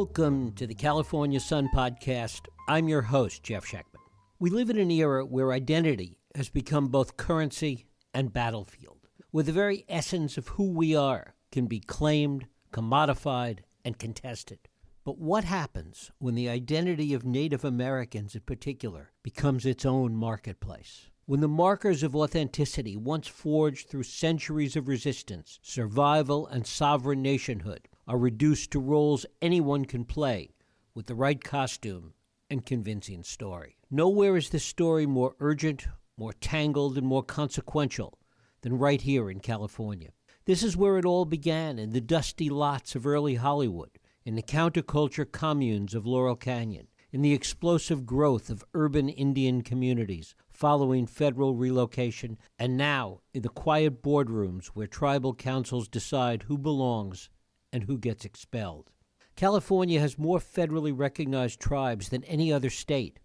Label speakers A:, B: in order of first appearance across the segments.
A: Welcome to the California Sun Podcast. I'm your host, Jeff Schechtman. We live in an era where identity has become both currency and battlefield, where the very essence of who we are can be claimed, commodified, and contested. But what happens when the identity of Native Americans in particular becomes its own marketplace? When the markers of authenticity, once forged through centuries of resistance, survival, and sovereign nationhood, are reduced to roles anyone can play with the right costume and convincing story. Nowhere is this story more urgent, more tangled, and more consequential than right here in California. This is where it all began, in the dusty lots of early Hollywood, in the counterculture communes of Laurel Canyon, in the explosive growth of urban Indian communities following federal relocation, and now in the quiet boardrooms where tribal councils decide who belongs and who gets expelled. California has more federally recognized tribes than any other state,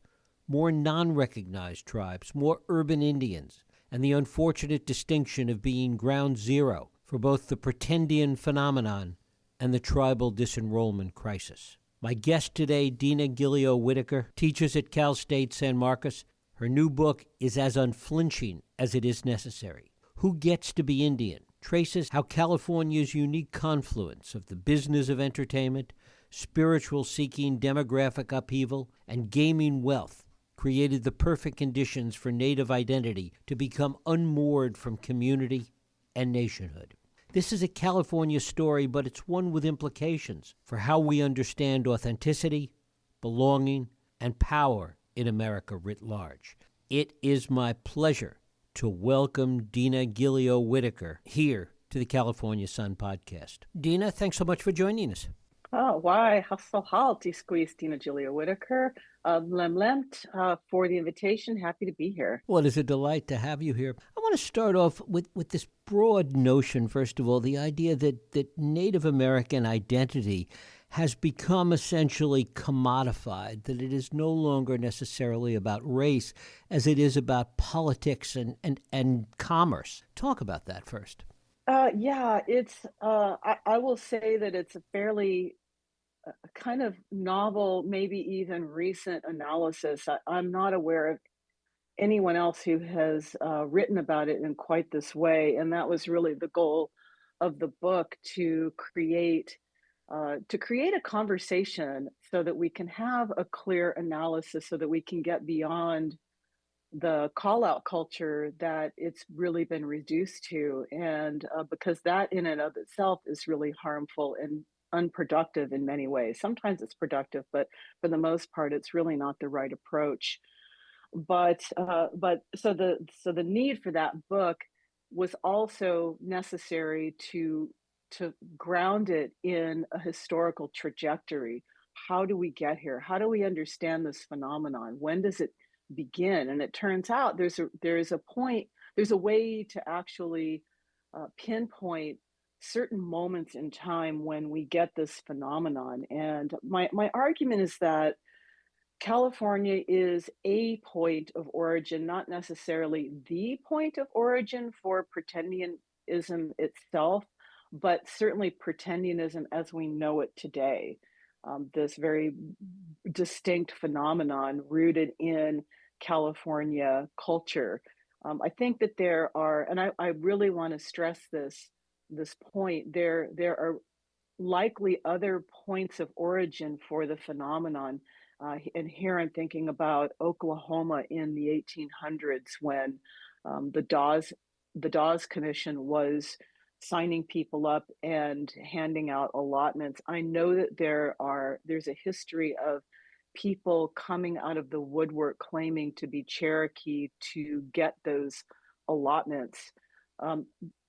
A: more non-recognized tribes, more urban Indians, and the unfortunate distinction of being ground zero for both the pretendian phenomenon and the tribal disenrollment crisis. My guest today, Dina Gilio-Whitaker, teaches at Cal State San Marcos. Her new book is as unflinching as it is necessary. Who Gets to Be Indian? Traces how California's unique confluence of the business of entertainment, spiritual-seeking demographic upheaval, and gaming wealth created the perfect conditions for Native identity to become unmoored from community and nationhood. This is a California story, but it's one with implications for how we understand authenticity, belonging, and power in America writ large. It is my pleasure to welcome Dina Gilio-Whitaker here to the California Sun Podcast. Dina, thanks so much for joining us.
B: Oh, why? Hustle halt, squeeze Dina Gilio-Whitaker. Lemlemt for the invitation. Happy to be here.
A: Well, it is a delight to have you here. I want to start off with this broad notion, first of all, the idea that Native American identity has become essentially commodified, that it is no longer necessarily about race as it is about politics and commerce. Talk about that first.
B: It's, I will say that it's a fairly kind of novel, maybe even recent analysis. I'm not aware of anyone else who has written about it in quite this way. And that was really the goal of the book, to create a conversation so that we can have a clear analysis, so that we can get beyond the call out culture that it's really been reduced to. And because that in and of itself is really harmful and unproductive in many ways. Sometimes it's productive, but for the most part, it's really not the right approach. But so the need for that book was also necessary to ground it in a historical trajectory. How do we get here? How do we understand this phenomenon? When does it begin? And it turns out there's a way to actually pinpoint certain moments in time when we get this phenomenon. And my argument is that California is a point of origin, not necessarily the point of origin for pretendianism itself, but certainly pretendianism as we know it today. This very distinct phenomenon rooted in California culture. I think that there are, and I really want to stress this point, there are likely other points of origin for the phenomenon. And here I'm thinking about Oklahoma in the 1800s, when the Dawes Commission was signing people up and handing out allotments. I know that there's a history of people coming out of the woodwork claiming to be Cherokee to get those allotments.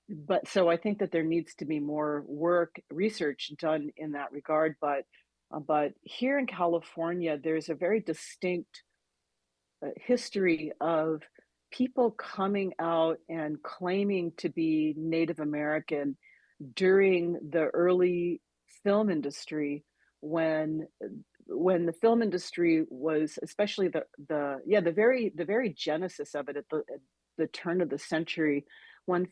B: But so I think that there needs to be more research done in that regard. But here in California, there's a very distinct history of people coming out and claiming to be Native American during the early film industry, when the film industry was, especially the very genesis of it at the turn of the century, when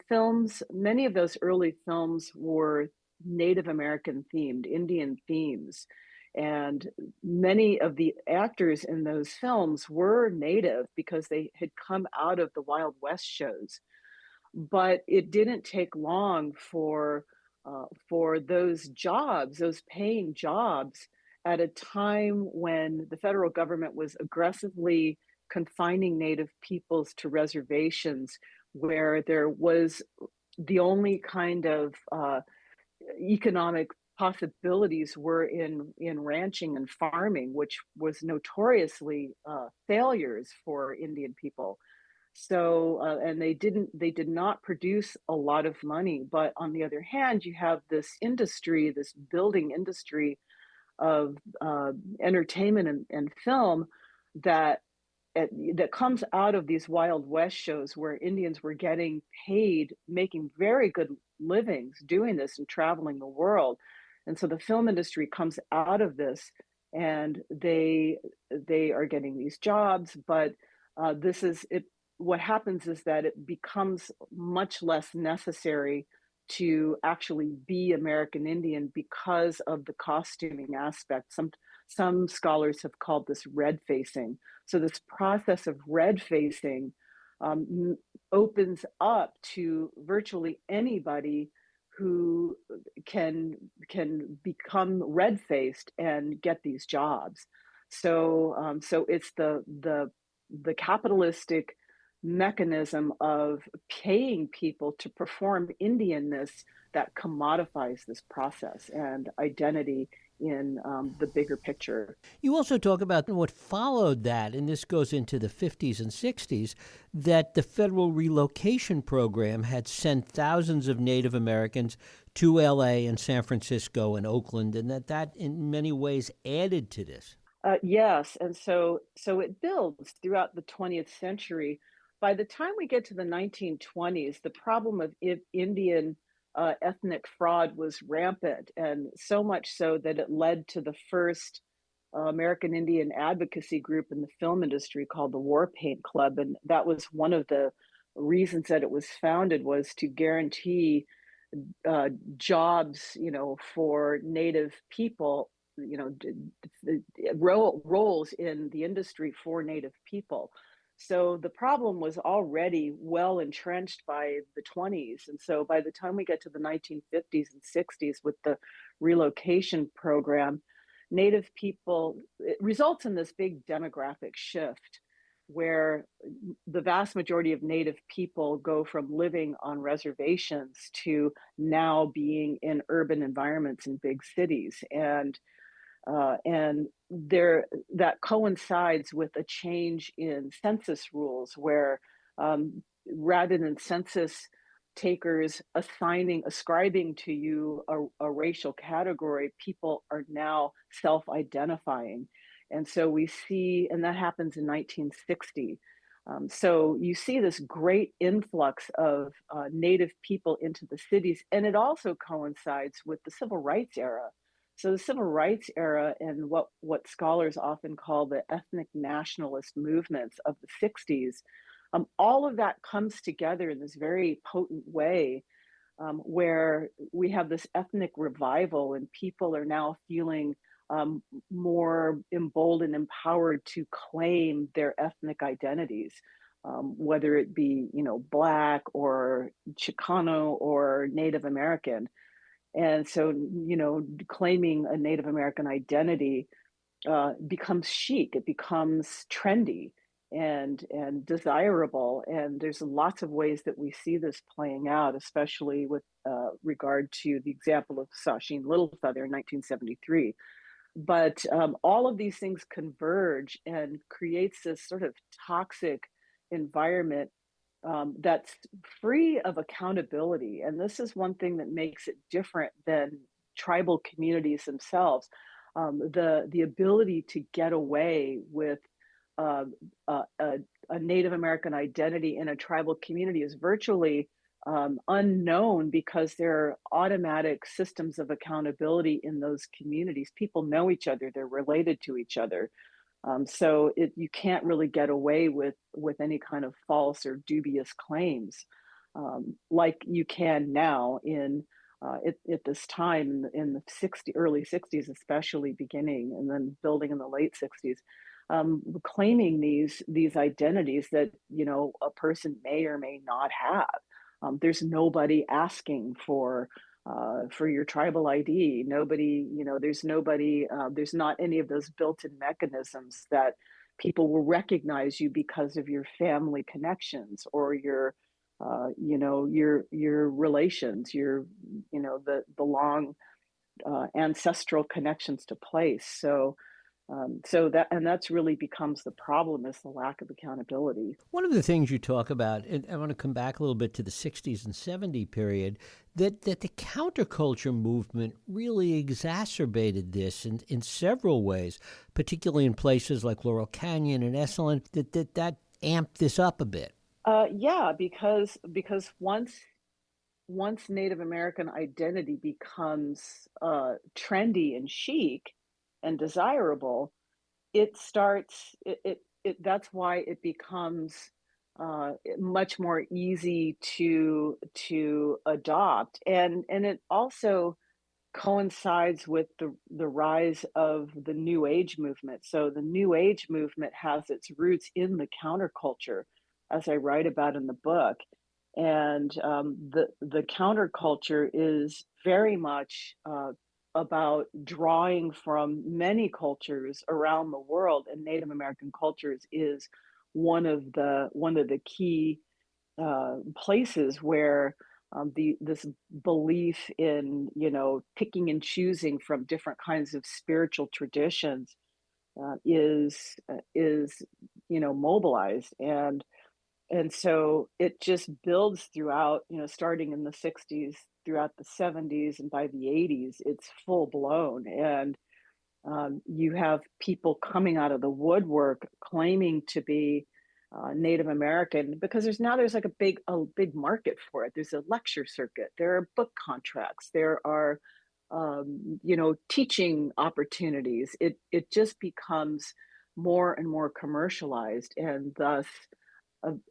B: many of those early films were Native American themed, Indian themes. And many of the actors in those films were Native because they had come out of the Wild West shows. But it didn't take long for those jobs, those paying jobs, at a time when the federal government was aggressively confining Native peoples to reservations, where there was the only kind of economic possibilities were in ranching and farming, which was notoriously failures for Indian people. So, and they did not produce a lot of money. But on the other hand, you have this industry, this building industry of entertainment and film that that comes out of these Wild West shows where Indians were getting paid, making very good livings doing this and traveling the world. And so the film industry comes out of this, and they are getting these jobs, but this is it. What happens is that it becomes much less necessary to actually be American Indian because of the costuming aspect. Some scholars have called this red facing. So this process of red facing opens up to virtually anybody who can become red faced and get these jobs. So it's the capitalistic mechanism of paying people to perform Indianness that commodifies this process and identity in the bigger picture.
A: You also talk about what followed that, and this goes into the 50s and 60s, that the federal relocation program had sent thousands of Native Americans to LA and San Francisco and Oakland, and that in many ways added to this.
B: Yes, and so it builds throughout the 20th century. By the time we get to the 1920s, the problem of Indian ethnic fraud was rampant, and so much so that it led to the first American Indian advocacy group in the film industry called the War Paint Club, and that was one of the reasons that it was founded, was to guarantee jobs, for Native people, roles in the industry for Native people. So the problem was already well entrenched by the 20s. And so by the time we get to the 1950s and 60s with the relocation program, Native people, it results in this big demographic shift where the vast majority of Native people go from living on reservations to now being in urban environments in big cities. And there, that coincides with a change in census rules where rather than census takers ascribing to you a racial category, people are now self-identifying. And so we see, and that happens in 1960. So you see this great influx of Native people into the cities, and it also coincides with the Civil Rights era. So the Civil Rights era and what scholars often call the ethnic nationalist movements of the 60s, all of that comes together in this very potent way, where we have this ethnic revival and people are now feeling more emboldened, empowered to claim their ethnic identities, whether it be, Black or Chicano or Native American. And so, claiming a Native American identity becomes chic. It becomes trendy and desirable. And there's lots of ways that we see this playing out, especially with regard to the example of Sasheen Littlefeather in 1973. But all of these things converge and creates this sort of toxic environment that's free of accountability. And this is one thing that makes it different than tribal communities themselves. The ability to get away with uh, a Native American identity in a tribal community is virtually unknown because there are automatic systems of accountability in those communities. People know each other, they're related to each other. So you can't really get away with any kind of false or dubious claims like you can now in at this time in the early 60s, especially beginning, and then building in the late 60s, claiming these identities that a person may or may not have. There's nobody asking for your tribal ID. Nobody, there's nobody, there's not any of those built-in mechanisms that people will recognize you because of your family connections or your relations, the long ancestral connections to place. That's really becomes the problem, is the lack of accountability.
A: One of the things you talk about, and I want to come back a little bit to the 60s and 70s period, that the counterculture movement really exacerbated this in several ways, particularly in places like Laurel Canyon and Esalen, that amped this up a bit.
B: Yeah, because once Native American identity becomes trendy and chic and desirable, it starts that's why it becomes much more easy to adopt, and it also coincides with the rise of the New Age movement. So the New Age movement has its roots in the counterculture, as I write about in the book. And the counterculture is very much about drawing from many cultures around the world, and Native American cultures is one of the key places where this belief in picking and choosing from different kinds of spiritual traditions is mobilized, and so it just builds throughout, starting in the 60s, throughout the 70s, and by the 80s it's full blown. And you have people coming out of the woodwork claiming to be Native American, because there's like a big market for it. There's a lecture circuit. There are book contracts. There are teaching opportunities. It just becomes more and more commercialized, and thus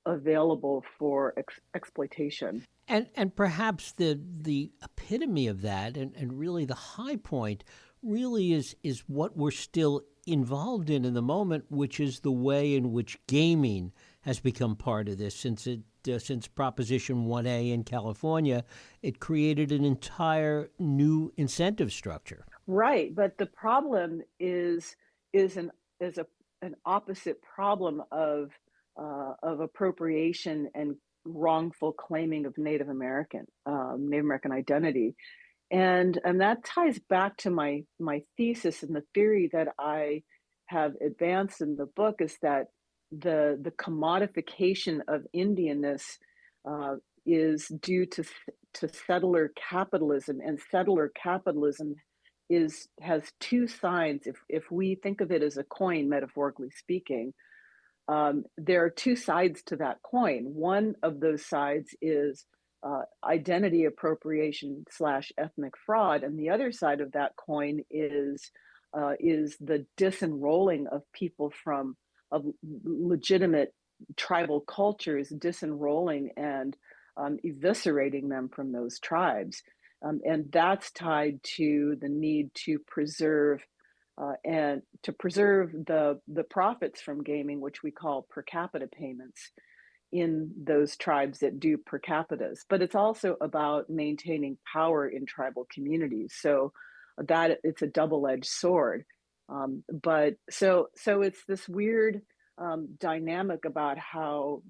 B: available for exploitation.
A: And perhaps the epitome of that, and really the high point, really is what we're still involved in the moment, which is the way in which gaming has become part of this. Since Proposition 1A in California, it created an entire new incentive structure.
B: Right, but the problem is an opposite problem of appropriation and wrongful claiming of Native American identity. And that ties back to my thesis, and the theory that I have advanced in the book is that the commodification of Indianness uh, is due to settler capitalism, and settler capitalism has two sides. If we think of it as a coin, metaphorically speaking, there are two sides to that coin. One of those sides is identity appropriation slash ethnic fraud, and the other side of that coin is the disenrolling of people from of legitimate tribal cultures, disenrolling and eviscerating them from those tribes, and that's tied to the need to preserve and to preserve the profits from gaming, which we call per capita payments, in those tribes that do per capitas. But it's also about maintaining power in tribal communities. So that it's a double-edged sword. But it's this weird dynamic about how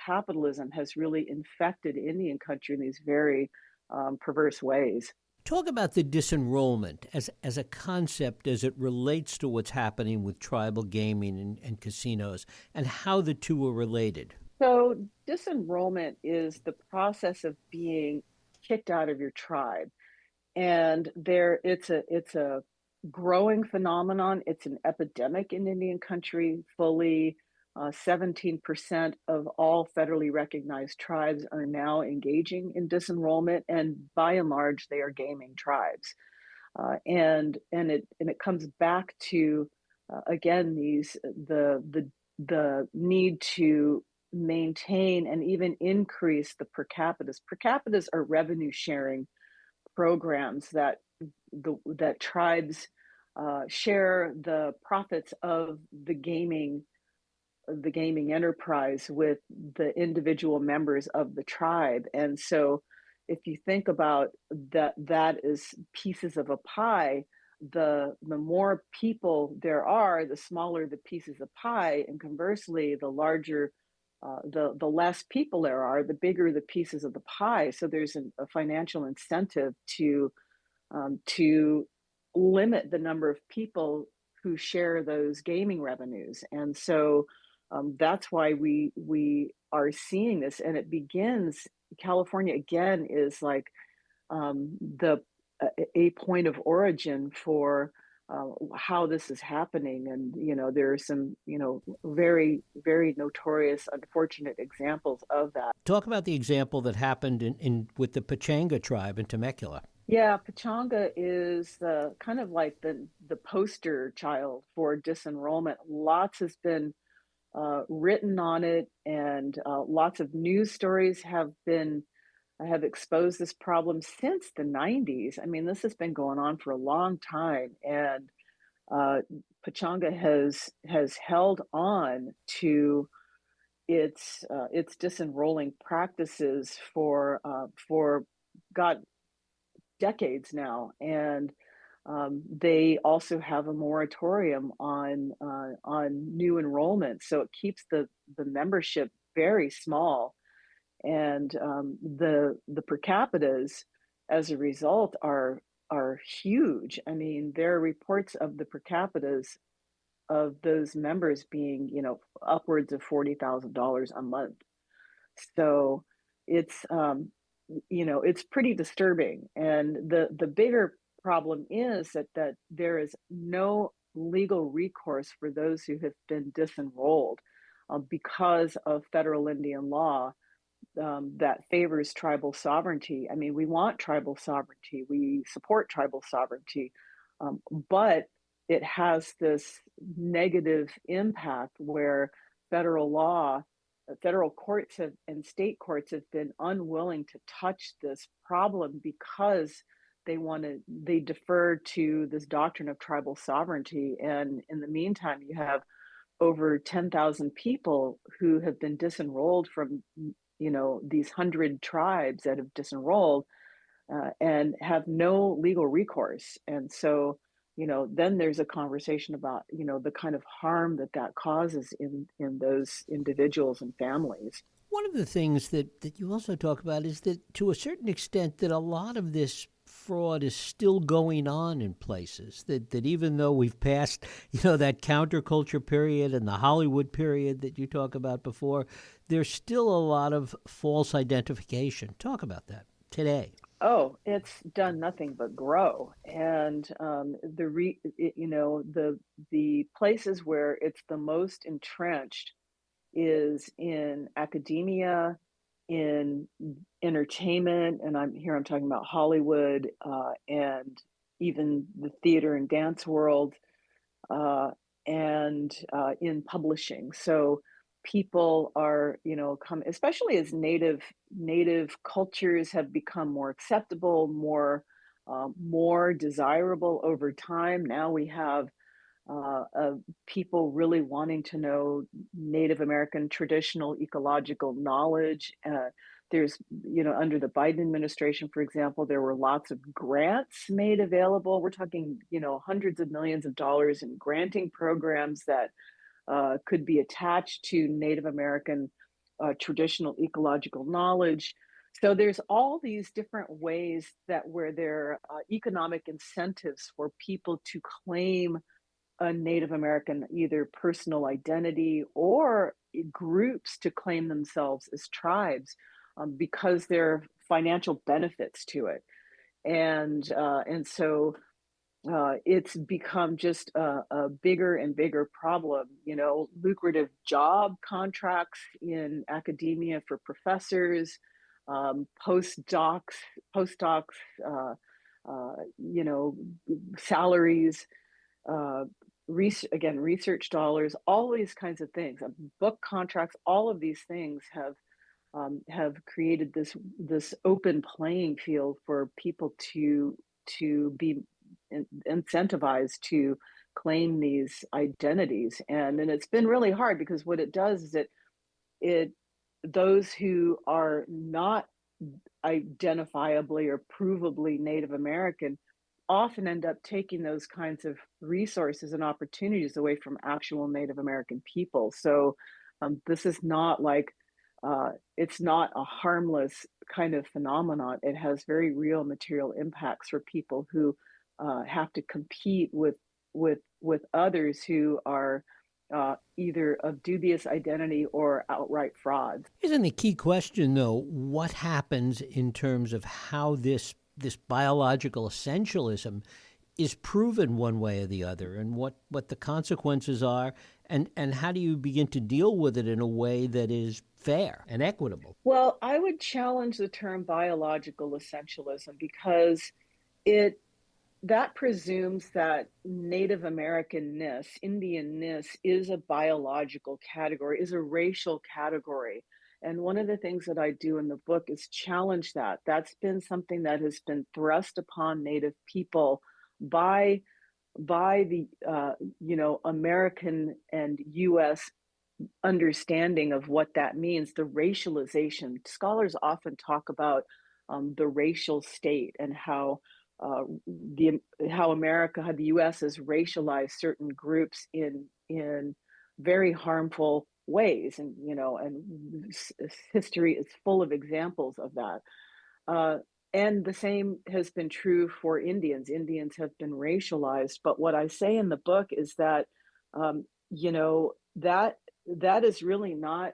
B: capitalism has really infected Indian country in these very perverse ways.
A: Talk about the disenrollment as a concept as it relates to what's happening with tribal gaming and casinos, and how the two are related.
B: So disenrollment is the process of being kicked out of your tribe, and it's a growing phenomenon. It's an epidemic in Indian country. Fully 17% of all federally recognized tribes are now engaging in disenrollment, and by and large, they are gaming tribes. And it comes back to again the need to maintain and even increase the per capitas. Per capitas are revenue sharing programs that tribes share the profits of the gaming enterprise with the individual members of the tribe. And so if you think about that is pieces of a pie, the more people there are, the smaller the pieces of pie, and conversely, the larger the less people there are, the bigger the pieces of the pie. So there's a financial incentive to limit the number of people who share those gaming revenues. And so that's why we are seeing this, and it begins. California again is like the a point of origin for how this is happening. And there are some very very notorious, unfortunate examples of that.
A: Talk about the example that happened in with the Pechanga tribe in Temecula.
B: Yeah, Pachanga is the kind of like the poster child for disenrollment. Lots has been written on it, and lots of news stories have exposed this problem since the 90s. I mean, this has been going on for a long time, and uh, Pachanga has held on to its disenrolling practices for God decades now, and they also have a moratorium on new enrollment, so it keeps the membership very small, and the per capitas as a result are huge. I mean, there are reports of the per capitas of those members being upwards of $40,000 a month. So it's it's pretty disturbing. And the bigger problem is that there is no legal recourse for those who have been disenrolled because of federal Indian law that favors tribal sovereignty. I mean, we want tribal sovereignty, we support tribal sovereignty, but it has this negative impact where federal law, federal courts and state courts have been unwilling to touch this problem because they defer to this doctrine of tribal sovereignty. And in the meantime, you have over 10,000 people who have been disenrolled from these 100 tribes that have disenrolled and have no legal recourse. And so then there's a conversation about the kind of harm that causes in those individuals and families.
A: One of the things that you also talk about is that to a certain extent that a lot of this fraud is still going on in places, that even though we've passed that counterculture period and the Hollywood period that you talk about before, there's still a lot of false identification. Talk about that today.
B: Oh, it's done nothing but grow, and the places where it's the most entrenched is in academia, in entertainment, and I'm talking about Hollywood, and even the theater and dance world, uh, and in publishing. So people are, come, especially as native cultures have become more acceptable, more desirable over time. Now we have people really wanting to know Native American traditional ecological knowledge. There's, under the Biden administration, for example, there were lots of grants made available. We're talking, hundreds of millions of dollars in granting programs that could be attached to Native American traditional ecological knowledge. So there's all these different ways that where there are economic incentives for people to claim a Native American either personal identity or groups to claim themselves as tribes because there are financial benefits to it. And so it's become just a bigger and bigger problem. Lucrative job contracts in academia for professors, postdocs, uh, salaries, uh, research dollars, all these kinds of things, book contracts, all of these things have have created this open playing field for people to be incentivized to claim these identities, and it's been really hard because what it does is it those who are not identifiably or provably Native American often end up taking those kinds of resources and opportunities away from actual Native American people. So this is not like it's not a harmless kind of phenomenon. It has very real material impacts for people who have to compete with others who are either of dubious identity or outright frauds.
A: Isn't the key question, though, what happens in terms of how this biological essentialism is proven one way or the other, and what the consequences are, and how do you begin to deal with it in a way that is fair and equitable?
B: Well, I would challenge the term biological essentialism because it that presumes that Native Americanness, Indianness is a biological category, is a racial category. And one of the things that I do in the book is challenge that. That's been something that has been thrust upon Native people by the American and U.S. understanding of what that means, the racialization. Scholars often talk about the racial state and the how America, how the U.S. has racialized certain groups in very harmful ways, and history is full of examples of that. Uh, and the same has been true for Indians. Indians have been racialized, but what I say in the book is that um, that is really not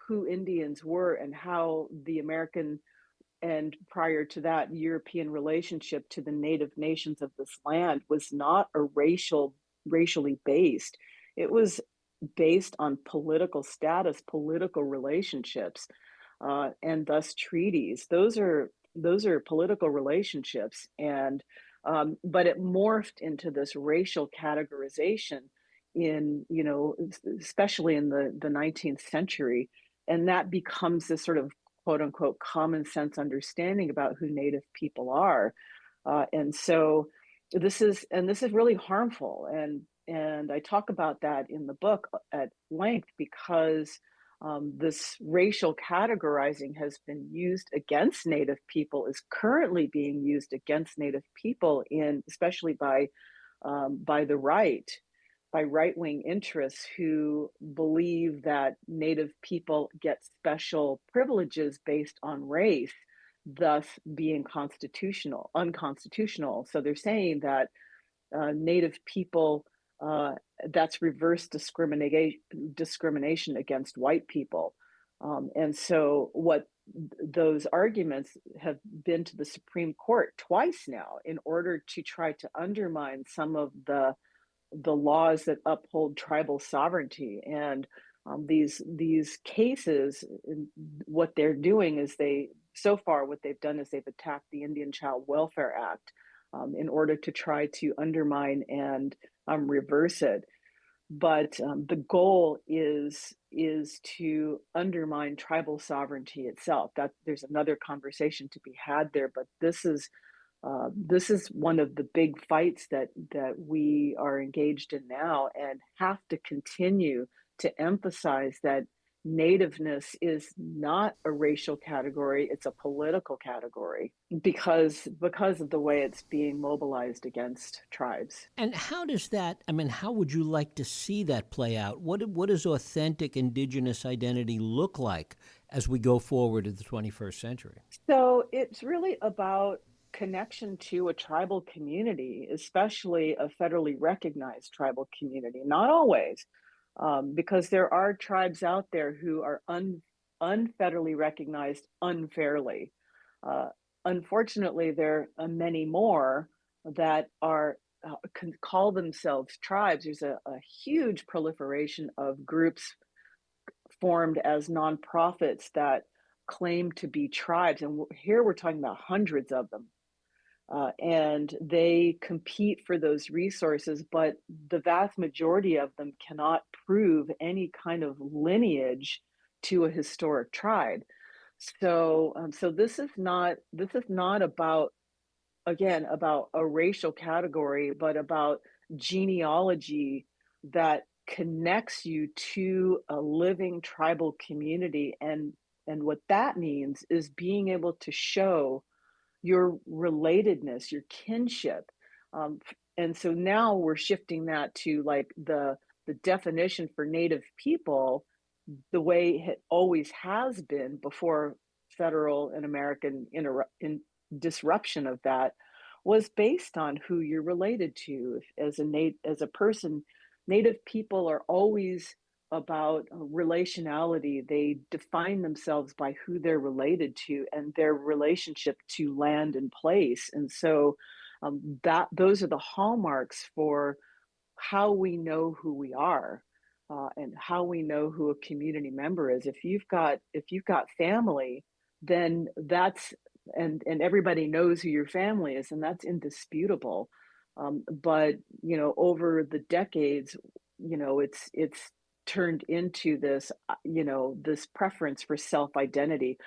B: who Indians were and how the American and prior to that European relationship to the native nations of this land was not a racially based. It was based on political status, political relationships, and thus treaties. Those are political relationships, and but it morphed into this racial categorization in especially in the 19th century, and that becomes this sort of quote unquote common sense understanding about who Native people are, and so this is really harmful, and I talk about that in the book at length because this racial categorizing has been used against Native people, is currently being used against Native people in especially by the right, by right-wing interests who believe that Native people get special privileges based on race, thus being unconstitutional. So they're saying that Native people, uh, that's reverse discrimination against white people. And so what those arguments have been to the Supreme Court twice now in order to try to undermine some of the laws that uphold tribal sovereignty. And these cases, what they're doing is what they've done is they've attacked the Indian Child Welfare Act in order to try to undermine and reverse it. But the goal is to undermine tribal sovereignty itself. That there's another conversation to be had there, but this is one of the big fights that we are engaged in now, and have to continue to emphasize that nativeness is not a racial category, it's a political category because of the way it's being mobilized against tribes.
A: And how does that, I mean, how would you like to see that play out? What does authentic indigenous identity look like as we go forward in the 21st century?
B: So it's really about connection to a tribal community, especially a federally recognized tribal community. Not always, because there are tribes out there who are unfederally recognized unfairly. Uh, Unfortunately, there are many more that are can call themselves tribes. There's a huge proliferation of groups formed as nonprofits that claim to be tribes. And here we're talking about hundreds of them. And they compete for those resources, but the vast majority of them cannot prove any kind of lineage to a historic tribe. So this is not about, again, about a racial category, but about genealogy that connects you to a living tribal community. And what that means is being able to show your relatedness, your kinship. And so now we're shifting that to like the definition for Native people, the way it always has been before federal and American in disruption of that, was based on who you're related to. As a person, Native people are always about relationality. They define themselves by who they're related to and their relationship to land and place. And so that those are the hallmarks for how we know who we are, and how we know who a community member is. If you've got family, then that's and everybody knows who your family is, and that's indisputable. But over the decades, it's turned into this, this preference for self identity.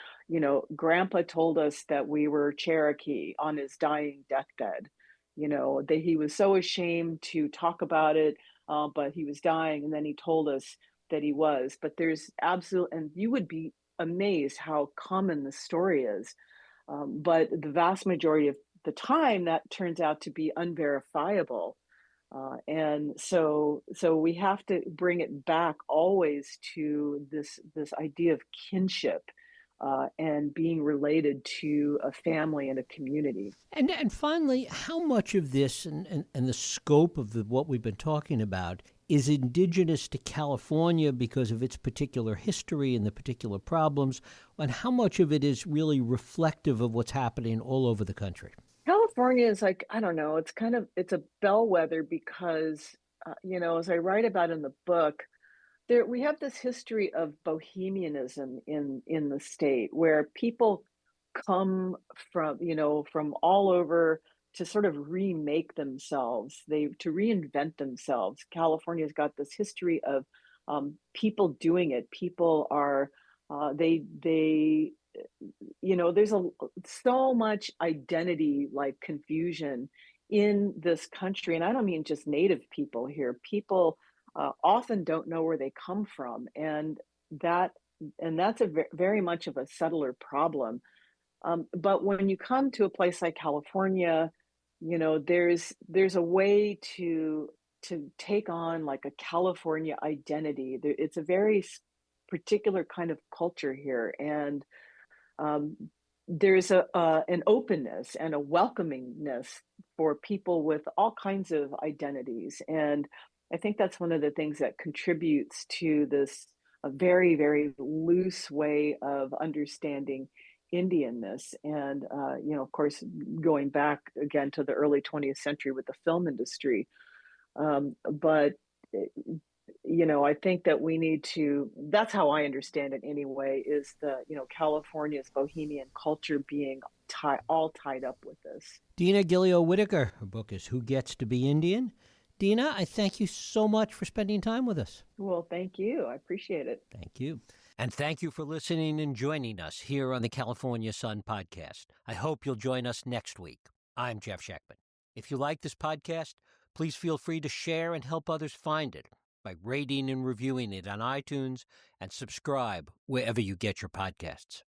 B: Grandpa told us that we were Cherokee on his dying deathbed. That he was so ashamed to talk about it, but he was dying, and then he told us that he was. But there's absolute, and you would be amazed how common the story is. But the vast majority of the time, that turns out to be unverifiable. And so we have to bring it back always to this idea of kinship, and being related to a family and a community.
A: And finally, how much of this and the scope of what we've been talking about is indigenous to California because of its particular history and the particular problems, and how much of it is really reflective of what's happening all over the country?
B: California is like, I don't know, it's a bellwether because, as I write about in the book, there we have this history of bohemianism in the state, where people come from all over to sort of remake themselves, they to reinvent themselves. California's got this history of people doing it. People are they there's so much identity, like, confusion in this country. And I don't mean just native people here. People often don't know where they come from, that that's very much of a settler problem. But when you come to a place like California, there's a way to take on like a California identity. It's a very particular kind of culture here, and um, there's an openness and a welcomingness for people with all kinds of identities. And I think that's one of the things that contributes to this a very, very loose way of understanding Indianness. And of course, going back again to the early 20th century with the film industry. But I think that we need to, that's how I understand it anyway, is California's bohemian culture being all tied up with this.
A: Dina Gilio-Whitaker, her book is Who Gets to Be Indian? Dina, I thank you so much for spending time with us.
B: Well, thank you. I appreciate it.
A: Thank you. And thank you for listening and joining us here on the California Sun podcast. I hope you'll join us next week. I'm Jeff Schechtman. If you like this podcast, please feel free to share and help others find it by rating and reviewing it on iTunes, and subscribe wherever you get your podcasts.